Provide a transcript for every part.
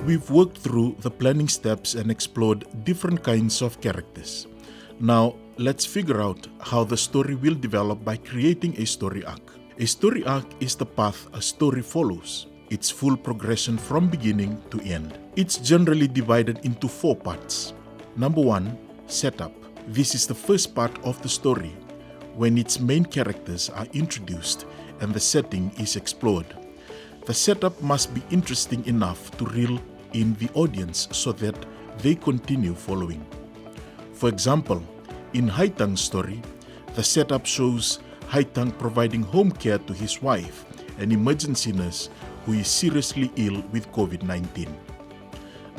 We've worked through the planning steps and explored different kinds of characters. Now, let's figure out how the story will develop by creating a story arc. A story arc is the path a story follows, its full progression from beginning to end. It's generally divided into 4 parts. Number 1, setup. This is the first part of the story, when its main characters are introduced and the setting is explored. The setup must be interesting enough to reel in the audience so that they continue following. For example, in Haitang's story, the setup shows Haitang providing home care to his wife, an emergency nurse who is seriously ill with COVID-19.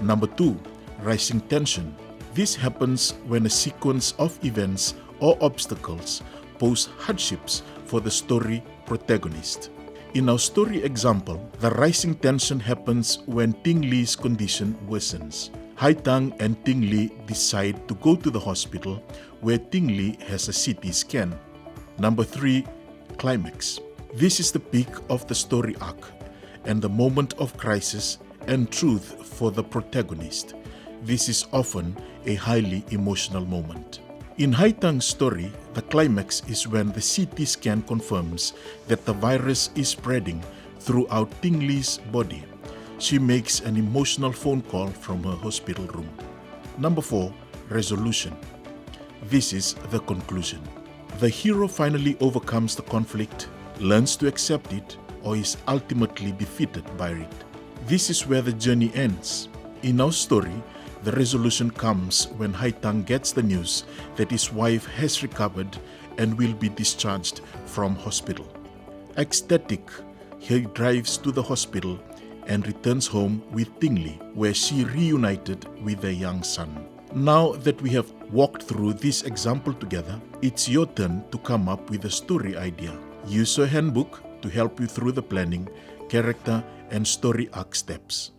Number 2, rising tension. This happens when a sequence of events or obstacles pose hardships for the story protagonist. In our story example, the rising tension happens when Ting Li's condition worsens. Haitang and Ting Li decide to go to the hospital where Ting Li has a CT scan. Number 3, climax. This is the peak of the story arc and the moment of crisis and truth for the protagonist. This is often a highly emotional moment. In Haitang's story, the climax is when the CT scan confirms that the virus is spreading throughout Ting Li's body. She makes an emotional phone call from her hospital room. Number 4, resolution. This is the conclusion. The hero finally overcomes the conflict, learns to accept it, or is ultimately defeated by it. This is where the journey ends. In our story, the resolution comes when Haitang gets the news that his wife has recovered and will be discharged from hospital. Ecstatic, he drives to the hospital and returns home with Ting Li, where she reunited with their young son. Now that we have walked through this example together, it's your turn to come up with a story idea. Use your handbook to help you through the planning, character, and story arc steps.